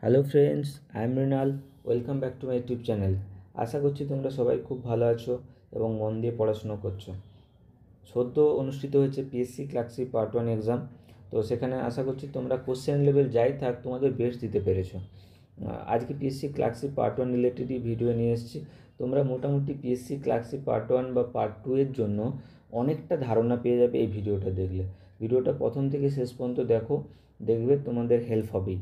Hello friends, I am Mrinal. Welcome back to my YouTube channel. আশা করছি তোমরা সবাই খুব ভালো আছো এবং মন দিয়ে পড়াশুনো করছো। সদ্য অনুষ্ঠিত হয়েছে পিএসসি ক্লার্কশিপ পার্ট 1 এক্সাম। তো সেখানে আশা করছি তোমরা কোশ্চেন লেভেল যাই থাক তোমাদের বেস্ট দিতে পেরেছো। আজকে পিএসসি ক্লার্কশিপ পার্ট 1 রিলেটেডই ভিডিও নিয়ে এসেছি। তোমরা মোটামুটি পিএসসি ক্লার্কশিপ পার্ট 1 বা পার্ট 2 এর জন্য অনেকটা ধারণা পেয়ে যাবে এই ভিডিওটা দেখলে। ভিডিওটা প্রথম থেকে শেষ পর্যন্ত দেখবে তোমাদের হেল্প হবেই।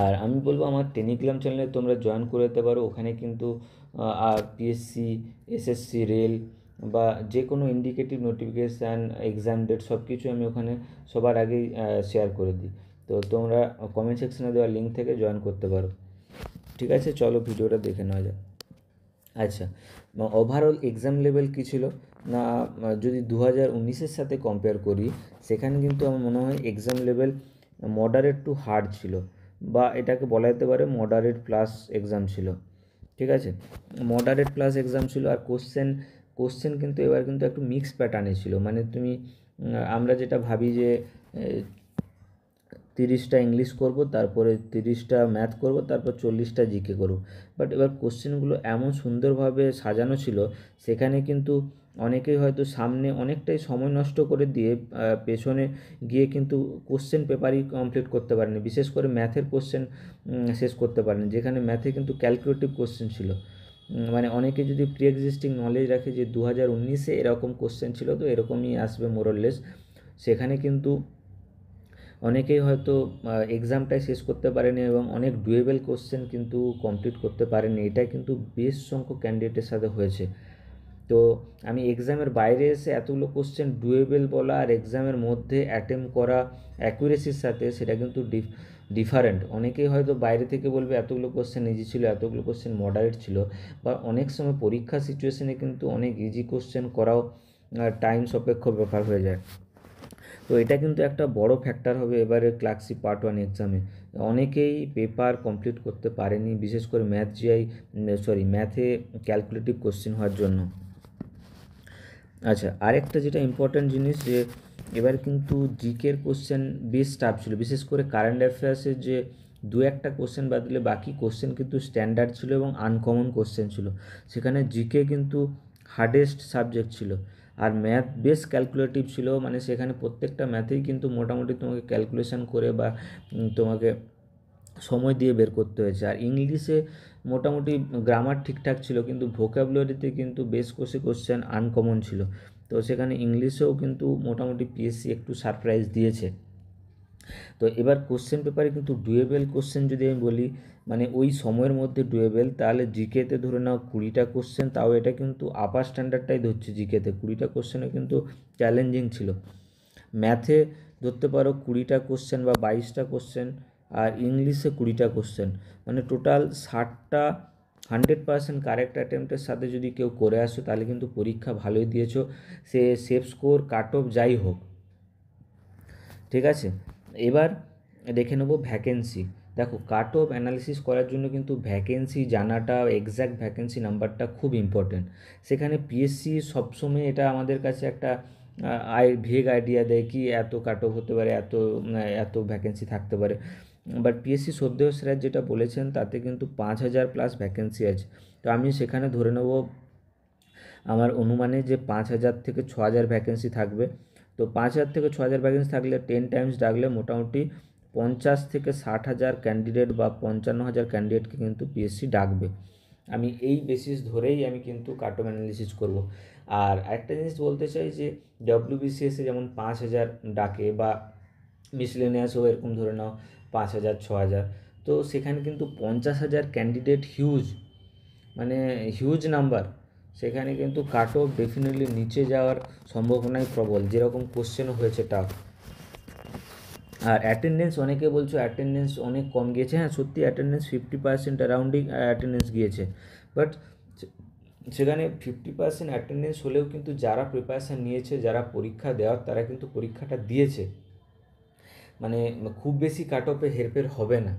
আর আমি বলবো আমার টেলিগ্রাম চ্যানেলে তোমরা জয়েন করে যেতে পারো। ওখানে কিন্তু পিএসসি, এসএসসি, রেল বা যে কোনো ইন্ডিকেটিভ নোটিফিকেশান, এক্সাম ডেট সব কিছু আমি ওখানে সবার আগেই শেয়ার করে দিই। তো তোমরা কমেন্ট সেকশনে দেওয়া লিঙ্ক থেকে জয়েন করতে পারো। ঠিক আছে, চলো ভিডিওটা দেখে নেওয়া যাক। আচ্ছা, ওভারঅল এক্সাম লেভেল কী ছিল না, যদি 2019-এর সাথে কম্পেয়ার করি সেখানে কিন্তু আমার মনে হয় exam level moderate two hard ছিল, বা এটাকে বলা যেতে পারে মডারেট প্লাস এক্সাম ছিল। ঠিক আছে, মডারেট প্লাস এক্সাম ছিল। আর কোশ্চেন কিন্তু এবার কিন্তু একটু মিক্স প্যাটার্নে ছিল। মানে আমরা যেটা ভাবি যে 30টা ইংলিশ করব, তারপরে 30টা ম্যাথ করব, তারপর 40টা জিকে করব। বাট এবার কোশ্চেনগুলো এমন সুন্দরভাবে সাজানো ছিল, সেখানে কিন্তু অনেকেই হয়তো সামনে অনেকটাই সময় নষ্ট করে দিয়ে পেছনে গিয়ে কিন্তু কোশ্চেন পেপারই কমপ্লিট করতে পারেনি। বিশেষ করে ম্যাথের কোশ্চেন শেষ করতে পারেনি, যেখানে ম্যাথে কিন্তু ক্যালকুলেটিভ কোশ্চেন ছিল। মানে অনেকে যদি প্রি এক্সিস্টিং নলেজ রাখে যে 2019-এ এরকম কোশ্চেন ছিল, তো এরকমই আসবে মোরলেস, সেখানে কিন্তু অনেকেই হয়তো এক্সামটাই শেষ করতে পারেনি এবং অনেক ডুয়েবল কোশ্চেন কিন্তু কমপ্লিট করতে পারেনি। এটা কিন্তু বেশ সংখ্যক ক্যান্ডিডেটের সাথে হয়েছে। তো আমি এক্সামের বাইরে এসে এতগুলো কোশ্চেন ডুয়েবল বলা আর এক্সামের মধ্যে অ্যাটেম্প করা অ্যাকুরেসির সাথে, সেটা কিন্তু ডিফারেন্ট। অনেকেই হয়তো বাইরে থেকে বলবে এতগুলো কোশ্চেন ইজি ছিল, এতগুলো কোশ্চেন মডারেট ছিল, বা অনেক সময় পরীক্ষা সিচুয়েশনে কিন্তু অনেক ইজি কোশ্চেন করাও টাইম সাপেক্ষ ব্যাপার হয়ে যায়। তো এটা কিন্তু একটা বড় ফ্যাক্টর হবে এবারে ক্লার্কশিপ পার্ট 1 এক্সামে। অনেকেই পেপার কমপ্লিট করতে পারেনি, বিশেষ করে ম্যাথে ক্যালকুলেটিভ কোশ্চেন হওয়ার জন্য। আচ্ছা, আরেকটা যেটা ইম্পর্ট্যান্ট জিনিস, যে এবার কিন্তু জিকের কোশ্চেন বেশ টাফ ছিল। বিশেষ করে কারেন্ট অ্যাফেয়ার্সের যে দু একটা কোশ্চেন বাদ দিলে বাকি কোশ্চেন কিন্তু স্ট্যান্ডার্ড ছিল এবং আনকমন কোশ্চেন ছিল। সেখানে জিকে কিন্তু হার্ডেস্ট সাবজেক্ট ছিল। আর ম্যাথ বেশ ক্যালকুলেটিভ ছিল, মানে সেখানে প্রত্যেকটা ম্যাথেই কিন্তু মোটামুটি তোমাকে ক্যালকুলেশন করে বা তোমাকে সময় দিয়ে বের করতে হয়েছে। আর ইংলিশে মোটামুটি গ্রামার ঠিকঠাক ছিল, কিন্তু ভোকাবুলারিতে কিন্তু বেশ কোশ্চেন আনকমন ছিল। তো সেখানে ইংলিশেও কিন্তু মোটামুটি পিএসসি একটু সারপ্রাইজ দিয়েছে। তো এবার কোশ্চেন পেপারে কিন্তু ডুয়েবল কোশ্চেন যদি আমি বলি, মানে ওই সময়ের মধ্যে ডুয়েবল, তাহলে জিকেতে ধরে নাও 20টা কোশ্চেন, তাও এটা কিন্তু আপার স্ট্যান্ডার্ডটাই ধরছে। জিকেতে 20টা কোশ্চেনও কিন্তু চ্যালেঞ্জিং ছিল। ম্যাথে ধরতে পারো 20টা কোশ্চেন বা 22টা কোশ্চেন, আর ইংলিশে 20টা কোশ্চেন, মানে টোটাল 60টা 100% কারেক্ট অ্যাটেম্পটের সাথে যদি কেউ করে আসো, তাহলে কিন্তু পরীক্ষা ভালোই দিয়েছো। সে সেফ স্কোর কাট অফ যাই হোক। ঠিক আছে, এবার দেখে নেবো ভ্যাকেন্সি। দেখো, কাট অফ অ্যানালিসিস করার জন্য কিন্তু ভ্যাকেন্সি জানাটা, এক্স্যাক্ট ভ্যাকেন্সি নাম্বারটা খুব ইম্পর্টেন্ট। সেখানে পিএসসি সবসময় এটা আমাদের কাছে একটা ভেগ আইডিয়া দেয় কি এত কাট অফ হতে পারে, এত ভ্যাকেন্সি থাকতে পারে। বাট পিএসসি সদ্য স্যার যেটা বলেছেন তাতে কিন্তু 5000 প্লাস ভ্যাকেন্সি আছে। তো আমি সেখানে ধরে নেব আমার অনুমানে যে 5000 থেকে 6000 ভ্যাকেন্সি থাকবে। তো 5000 থেকে 6000 ভ্যাকেন্সি থাকলে 10 টাইমস ডাকলে মোটামুটি 50 থেকে 60,000 ক্যান্ডিডেট বা 55,000 ক্যান্ডিডেটকে কিন্তু পিএসসি ডাকবে। আমি এই বেসিস ধরেই আমি কিন্তু কাট অফ অ্যানালিসিস করব। আর একটা জিনিস বলতে চাই যে ডব্লিউবিসিএসে যেমন 5000 ডাকে, বা মিসলেনিয়াসও এরকম ধরে নাও 5000 6000, তো সেখানে কিন্তু 50,000 ক্যান্ডিডেট হিউজ, মানে হিউজ নাম্বার। সেখানে কিন্তু কাট অফ ডেফিনেটলি নিচে যাওয়ার সম্ভাবনাই প্রবল, যেরকম কোশ্চেনও হয়েছে টাফ। আর অ্যাটেন্ডেন্স, অনেকে বলছো অ্যাটেন্ডেন্স অনেক কম গিয়েছে। হ্যাঁ, সত্যি অ্যাটেন্ডেন্স 50% অ্যারাউন্ডিং অ্যাটেন্ডেন্স গিয়েছে। বাট সেখানে 50% অ্যাটেন্ডেন্স হলেও কিন্তু যারা প্রিপারেশান নিয়েছে, যারা পরীক্ষা দেওয়ার, তারা কিন্তু পরীক্ষাটা দিয়েছে। মানে খুব বেশি কাট অফে হেরফের হবে না।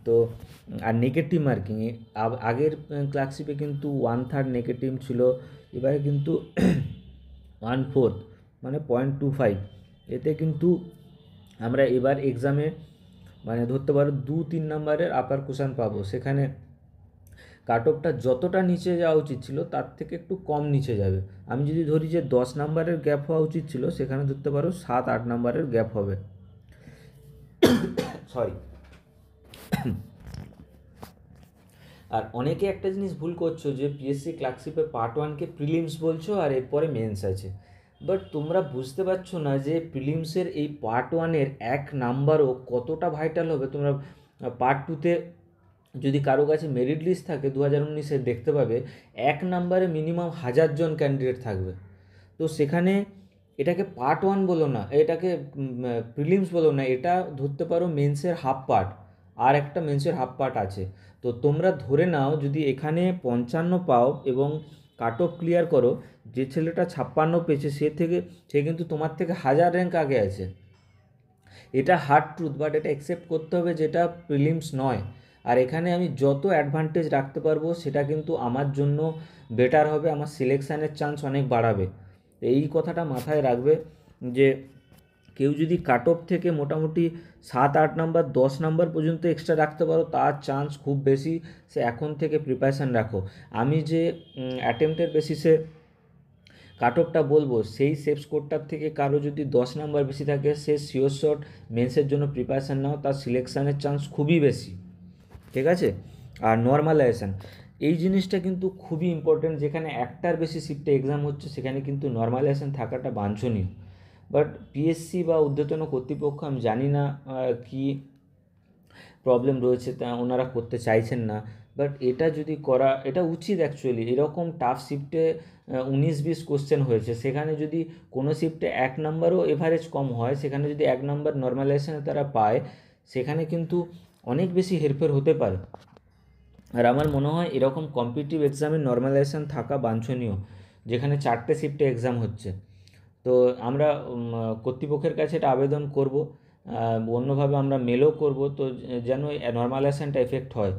তো আর নেগেটিভ মার্কিং, আগের ক্লার্কশিপে কিন্তু 1/3 নেগেটিভ ছিল, এবারে কিন্তু 1/4 মানে 0.25। এতে কিন্তু আমরা এবার এক্সামে মানে ধরতে পারো 2-3 নাম্বারের আপার কুশন পাবো, সেখানে কাট অফটা যতটা নিচে যাওয়া উচিত ছিল তার থেকে একটু কম নিচে যাবে। আমি যদি ধরি যে 10 নাম্বারের গ্যাপ হওয়া উচিত ছিল, সেখানে ধরতে পারো 7-8 নাম্বারের গ্যাপ হবে। সরি। আর অনেকে একটা জিনিস ভুল করছো যে পিএসসি ক্লার্কশিপে পার্ট 1কে প্রিলিমস বলছো আর এরপরে মেন্স আছে, বাট তোমরা বুঝতে পারছো না যে প্রিলিমসের এই পার্ট 1-এর 1 নাম্বারও কতটা ভাইটাল হবে। তোমরা পার্ট 2তে যদি কারো কাছে মেরিট লিস্ট থাকে 2019-এ, দেখতে পাবে 1 নাম্বারে মিনিমাম 1000 জন ক্যান্ডিডেট থাকবে। তো সেখানে এটাকে পার্ট 1 বলো না, এটাকে প্রিলিমস বলো না, এটা ধরতে পারো মেন্সের হাফ পার্ট, আর একটা মেন্সের হাফ পার্ট আছে। তো তোমরা ধরে নাও যদি এখানে 55 পাও এবং কাট অফ ক্লিয়ার করো, যে ছেলেটা 56 পেয়েছে সে কিন্তু তোমার থেকে 1000 র্যাঙ্ক আগে আছে। এটা হার্ড ট্রুথ, বাট এটা অ্যাকসেপ্ট করতে হবে যেটা প্রিলিমস নয়। আর এখানে আমি যত অ্যাডভান্টেজ রাখতে পারবো সেটা কিন্তু আমার জন্য বেটার হবে, আমার সিলেকশানের চান্স অনেক বাড়াবে। এই কথাটা মাথায় রাখবে যে কেউ যদি কাট অফ থেকে মোটামুটি 7-8 নাম্বার 10 নাম্বার পর্যন্ত এক্সট্রা রাখতে পারো, তার চান্স খুব বেশি। সে এখন থেকে প্রিপারেশান রাখো। আমি যে অ্যাটেম্পটের বেসিসে কাট অফটা বলবো, সেই সেফ স্কোরটার থেকে কারো যদি 10 নাম্বার বেশি থাকে, সে শিওর শট মেন্সের জন্য প্রিপারেশান নাও, তার সিলেকশানের চান্স খুবই বেশি। ঠিক আছে। আর নর্মালাইজেশান, এই জিনিসটা কিন্তু খুবই ইম্পর্টেন্ট। যেখানে একটার বেশি শিফটে এক্সাম হচ্ছে সেখানে কিন্তু নর্মালাইজেশান থাকাটা বাঞ্ছনীয়। বাট পিএসসি বা ঊর্ধ্বতন কর্তৃপক্ষ, আমি জানি না কি প্রবলেম রয়েছে, তা ওনারা করতে চাইছেন না। বাট এটা যদি করা, এটা উচিত অ্যাকচুয়ালি। এরকম টাফ শিফটে 19-20 কোশ্চেন হয়েছে, সেখানে যদি কোনো শিফটে 1 নাম্বারও এভারেজ কম হয়, সেখানে যদি 1 নাম্বার নর্মালাইজেশানে তারা পায়, সেখানে কিন্তু অনেক বেশি হেরফের হতে পারে। আর আমার মনে হয় এরকম কম্পিটিটিভ এক্সামে নর্মালাইজেশান থাকা বাঞ্ছনীয়, যেখানে 4টে শিফটে এক্সাম হচ্ছে। তো আমরা কর্তৃপক্ষের কাছে এটা আবেদন করব, অন্যভাবে আমরা মেলও করব, তো যেন নর্মালাইজেশানটা এফেক্ট হয়।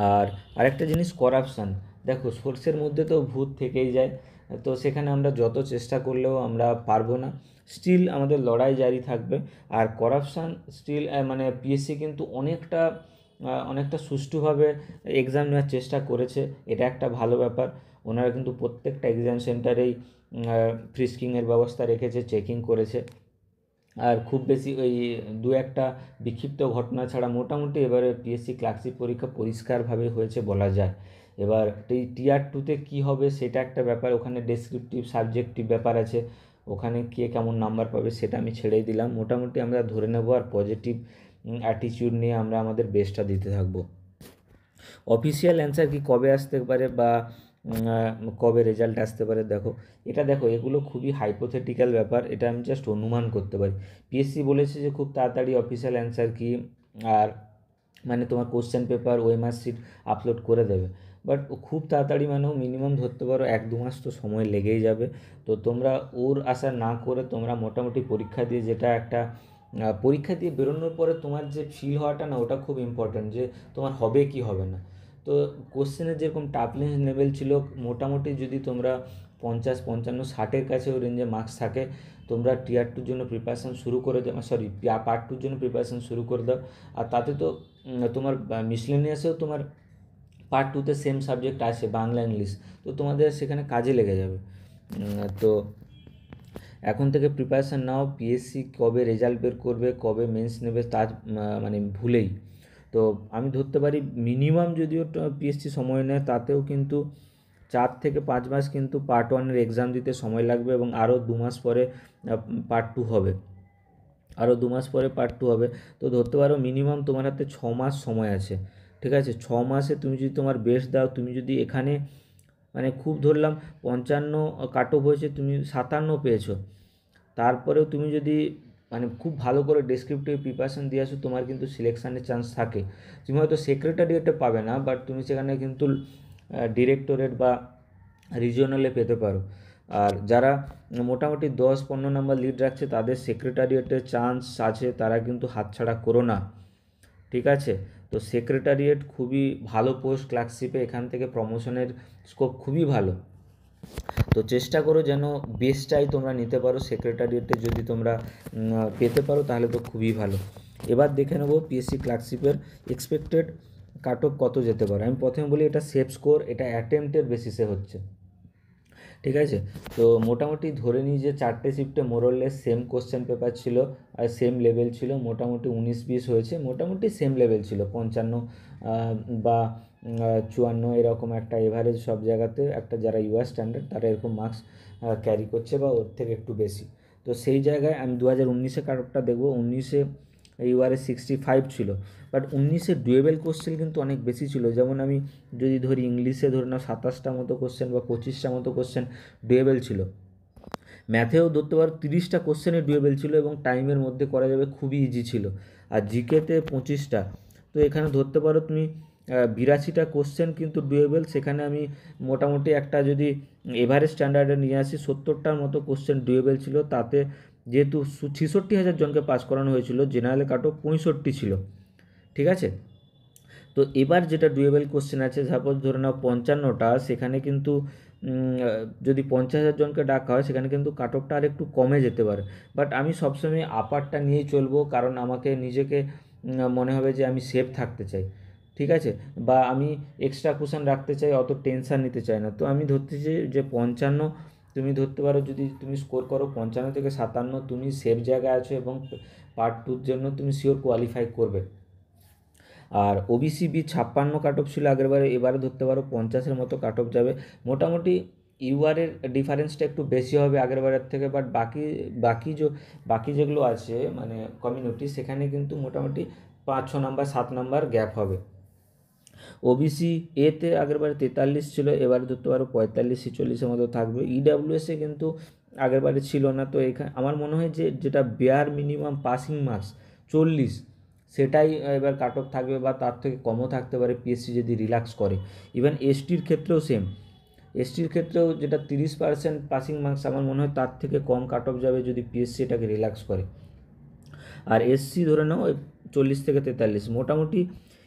আর আরেকটা জিনিস, করাপশান। দেখো, সোর্সের মধ্যে তো ভূত থেকেই যায়, তো সেখানে আমরা যত চেষ্টা করলেও আমরা পারবো না। স্টিল আমাদের লড়াই জারি থাকবে। আর করাপশান স্টিল, মানে পিএসসি কিন্তু অনেকটা সুষ্ঠুভাবে এক্সাম নেওয়ার চেষ্টা করেছে, এটা একটা ভালো ব্যাপার। ওনারা কিন্তু প্রত্যেকটা এক্সাম সেন্টারেই ফ্রিস্কিংয়ের ব্যবস্থা রেখেছে, চেকিং করেছে। আর খুব বেশি ওই 2-1টা বিক্ষিপ্ত ঘটনা ছাড়া মোটামুটি এবারে পিএসসি ক্লার্কশিপ পরীক্ষা পরিষ্কারভাবে হয়েছে বলা যায়। এবার এই টিয়ার 2তে কী হবে সেটা একটা ব্যাপার, ওখানে ডেসক্রিপটিভ সাবজেক্টিভ ব্যাপার আছে, ওখানে কে কেমন নাম্বার পাবে সেটা আমি ছেড়েই দিলাম। মোটামুটি আমরা ধরে নেব আর পজিটিভ অ্যাটিটিউড নিয়ে আমরা আমাদের বেস্টটা দিতে থাকবো। অফিসিয়াল অ্যান্সার কি কবে আসতে পারে বা কবে রেজাল্ট আসতে পারে, দেখো এগুলো খুবই হাইপোথেটিক্যাল ব্যাপার, এটা আমি জাস্ট অনুমান করতে পারি। পিএসসি বলেছে যে খুব তাড়াতাড়ি অফিসিয়াল অ্যান্সার কি, আর মানে তোমার question paper OMR sheet upload করে দেবে। বাট খুব তাড়াতাড়ি মানেও মিনিমাম ধরতে পারো 1-2 মাস তো সময় লেগেই যাবে। তো তোমরা ওর আশা না করে তোমরা মোটামুটি পরীক্ষা দিয়ে, যেটা একটা পরীক্ষা দিয়ে বেরোনোর পরে তোমার যে ফিল হওয়াটা না, ওটা খুব ইম্পর্ট্যান্ট, যে তোমার হবে কি হবে না। তো কোশ্চেনের যেরকম টাফনেস লেভেল ছিল, মোটামুটি যদি তোমরা 50, 55, 60-এর কাছে ওই রেঞ্জে মার্কস থাকে, তোমরা টিয়ার 2-র জন্য প্রিপারেশান শুরু করে দাও, সরি পার্ট 2-র জন্য প্রিপারেশান শুরু করে দাও। আর তাতে তো তোমার মিসলেনিয়াসেও তোমার পার্ট 2-তে সেম সাবজেক্ট আছে, বাংলা ইংলিশ, তো তোমাদের সেখানে কাজে লেগে যাবে। তো এখন থেকে প্রিপারেশান নাও। পিএসসি কবে রেজাল্ট বের করবে, কবে মেন্স নেবে, তার মানে ভুলেই। তো আমি ধরতে পারি মিনিমাম যদিও পিএসসি সময় নেয়, তাতেও কিন্তু 4 থেকে 5 মাস কিন্তু পার্ট 1-এর এক্সাম দিতে সময় লাগবে, এবং আরও 2 মাস পরে পার্ট 2 হবে, তো ধরতে পারো মিনিমাম তোমার হাতে 6 মাস সময় আছে। ঠিক আছে, 6 মাসে তুমি যদি তোমার বেস্ট দাও, তুমি যদি এখানে মানে খুব ধরলাম 55 কাট অফ হয়েছে, তুমি 57 পেয়েছো, তারপরেও তুমি যদি মানে খুব ভালো করে ডেসক্রিপটিভ প্রিপারেশান দিয়ে আসো, তোমার কিন্তু সিলেকশানের চান্স থাকে। তুমি হয়তো সেক্রেটারিয়েটে পাবে না, বাট তুমি সেখানে কিন্তু ডিরেক্টরেট বা রিজিওনালে পেতে পারো। আর যারা মোটামুটি 10-15 নাম্বার লিড রাখছে, তাদের সেক্রেটারিয়েটের চান্স আছে, তারা কিন্তু হাতছাড়া করো না। ঠিক আছে, তো সেক্রেটারিয়েট খুবই ভালো পোস্ট ক্লার্কশিপে, এখান থেকে প্রমোশনের স্কোপ খুবই ভালো। তো চেষ্টা করো যেন বেস্টটাই তোমরা নিতে পারো, সেক্রেটারিয়েটে যদি তোমরা পেতে পারো তাহলে তো খুবই ভালো। এবার দেখে নেবো পিএসসি ক্লার্কশিপের এক্সপেক্টেড কাট অফ কত যেতে পারে। আমি প্রথমে বলি এটা সেফ স্কোর, এটা অ্যাটেম্পটের বেসিসে হচ্ছে, ঠিক আছে। তো মোটামুটি ধরে নিই যে 4টে শিফটে মোরললেস সেম কোশ্চেন পেপার ছিল আর সেম লেভেল ছিল, মোটামুটি 19-20 হয়েছে, মোটামুটি সেম লেভেল ছিল 55 বা 54 এরকম একটা এভারেজ সব জায়গাতে, একটা যারা ইউআর স্ট্যান্ডার্ড তারা এরকম মার্কস ক্যারি করছে বা ওর থেকে একটু বেশি। তো সেই জায়গায় আমি 2019-এ কাটঅফটা দেখবো। 19-এ ইউআরএ 65 ছিল, বাট 19-এ ডুয়েবল কোশ্চেন কিন্তু অনেক বেশি ছিল। যেমন আমি যদি ধরি ইংলিশে ধরে নাও 27টা মতো কোশ্চেন বা 25টা মতো কোশ্চেন ডুয়েবল ছিল, ম্যাথেও ধরতে পারো 30টা কোশ্চেনের ডুয়েবল ছিল এবং টাইমের মধ্যে করা যাবে, খুবই ইজি ছিল। আর জিকেতে 25টা, তো এখানে ধরতে পারো তুমি 82টা কোশ্চেন কিন্তু ডুয়েবল। সেখানে আমি মোটামুটি একটা যদি এভারেজ স্ট্যান্ডার্ডে নিয়ে আসি 70টার মতো কোশ্চেন ডুয়েবল ছিল, তাতে যেহেতু 66,000 জনকে পাস করানো হয়েছিল, জেনারেল কাট অফ 65 ছিল, ঠিক আছে। তো এবার যেটা ডুয়েবল কোশ্চেন আছে, সাপোজ ধরে নাও 55টা, সেখানে কিন্তু যদি 50,000 জনকে ডাকা হয় সেখানে কিন্তু কাট অফটা আর একটু কমে যেতে পারে। বাট আমি সবসময় আপারটা নিয়েই চলবো, কারণ আমাকে নিজেকে মনে হবে যে আমি সেফ থাকতে চাই, ঠিক আছে, বা আমি এক্সট্রা কুশন রাখতে চাই, অত টেনশান নিতে চাই না। তো আমি ধরতে চাই যে 55, তুমি ধরতে পারো যদি তুমি স্কোর করো 55 থেকে 57, তুমি সেফ জায়গায় আছো এবং পার্ট 2-র জন্য তুমি শিওর কোয়ালিফাই করবে। আর ওবিসি বি 56 কাট অফ ছিল আগেরবারে, এবারে ধরতে পারো 50-এর মতো কাট অফ যাবে। মোটামুটি ইউআরের ডিফারেন্সটা একটু বেশি হবে আগেরবারের থেকে, বাট বাকি যেগুলো আছে মানে কমিউনিটি, সেখানে কিন্তু মোটামুটি 5-6 নাম্বার 7 নাম্বার গ্যাপ হবে। ওবিসি এতে আগেরবারে 43 ছিল, এবারে ধরতে পারো 45-46-এর মতো থাকবে। ইডাব্লিউএসে কিন্তু আগেরবারে ছিল না। তো এখানে আমার মনে হয় যে যেটা বেয়ার মিনিমাম পাসিং মার্কস 40, সেটাই এবার কাট অফ থাকবে, বা তার থেকে কমও থাকতে পারে পিএসসি যদি রিল্যাক্স করে। ইভেন এসটির ক্ষেত্রেও সেম, এসটির ক্ষেত্রেও যেটা 30% পাসিং মার্কস, আমার মনে হয় তার থেকে কম কাট অফ যাবে যদি পিএসসি এটাকে রিল্যাক্স করে। আর এসসি ধরে নাও 40 থেকে 43, মোটামুটি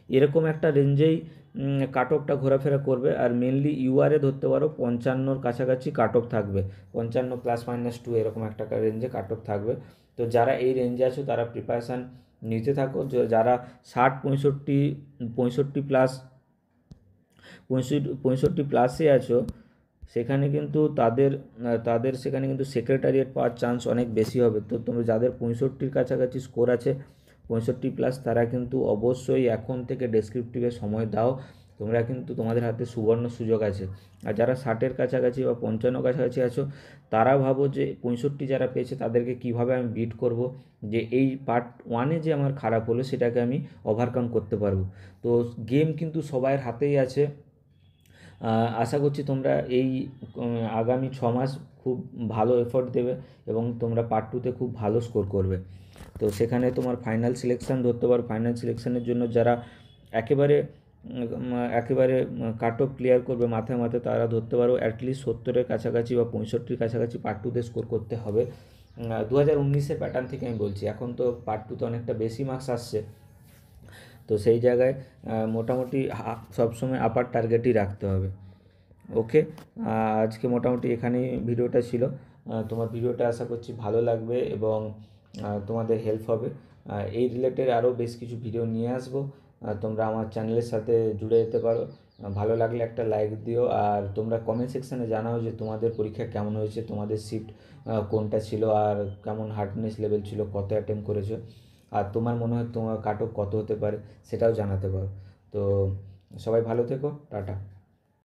এরকম একটা রেঞ্জেই কাট অফটা ঘোরাফেরা করবে। আর মেনলি ইউআরএ ধরতে পারো 55-র কাছাকাছি কাট অফ থাকবে, 55 ± 2 এরকম একটা রেঞ্জে কাট অফ থাকবে। তো যারা এই রেঞ্জে আছো তারা প্রিপারেশান নিতে থাকো। যারা 60, 65, 65 প্লাস, 65 প্লাসে আছো, সেখানে কিন্তু তাদের সেখানে কিন্তু সেক্রেটারিয়েট পাওয়ার চান্স অনেক বেশি হবে। তো তোমরা যাদের 65-র কাছাকাছি স্কোর আছে, 65+, তারা কিন্তু অবশ্যই এখন থেকে ডেসক্রিপটিভে সময় দাও। তোমরা কিন্তু, তোমাদের হাতে সুবর্ণ সুযোগ আছে। আর যারা 60-এর কাছাকাছি বা 55 কাছাকাছি আছো, তারা ভাবো যে 65 যারা পেয়েছে তাদেরকে কিভাবে আমি বিট করব, যে এই পার্ট 1-এ যে আমার খারাপ হলো সেটাকে আমি ওভারকাম করতে পারবো। তো গেম কিন্তু সবার হাতেই আছে। আশা করছি তোমরা এই আগামী 6 মাস খুব ভালো এফোর্ট দেবে এবং তোমরা পার্ট 2-তে খুব ভালো স্কোর করবে। তো সেখানে তোমার ফাইনাল সিলেকশান ধরতে পারো। ফাইনাল সিলেকশানের জন্য যারা একেবারে একেবারে কাট অফ ক্লিয়ার করবে মাথায় মাথায়, তারা ধরতে পারো অ্যাটলিস্ট 70-এর কাছাকাছি বা 65-র কাছাকাছি পার্ট 2-তে স্কোর করতে হবে। 2019-এর প্যাটার্ন থেকে আমি বলছি, এখন তো পার্ট 2-তে অনেকটা বেশি মার্কস আসছে। তো সেই জায়গায় মোটামুটি সবসময় আপার টার্গেটই রাখতে হবে। ওকে, আজকে মোটামুটি এখানেই ভিডিওটা ছিল। তোমার ভিডিওটা আশা করছি ভালো লাগবে এবং তোমাদের হেল্প হবে। এই রিলেটেড আরও বেশ কিছু ভিডিও নিয়ে আসবো। তোমরা আমার চ্যানেলের সাথে জুড়ে যেতে পারো। ভালো লাগলে একটা লাইক দিও, আর তোমরা কমেন্ট সেকশানে জানাও যে তোমাদের পরীক্ষা কেমন হয়েছে, তোমাদের শিফট কোনটা ছিল, আর কেমন হার্ডনেস লেভেল ছিল, কত অ্যাটেম্প করেছো, আর তোমার মনে হয় তোমার কাট অফ কত হতে পারে সেটাও জানাতে পারো। তো সবাই ভালো থেকো, টাটা।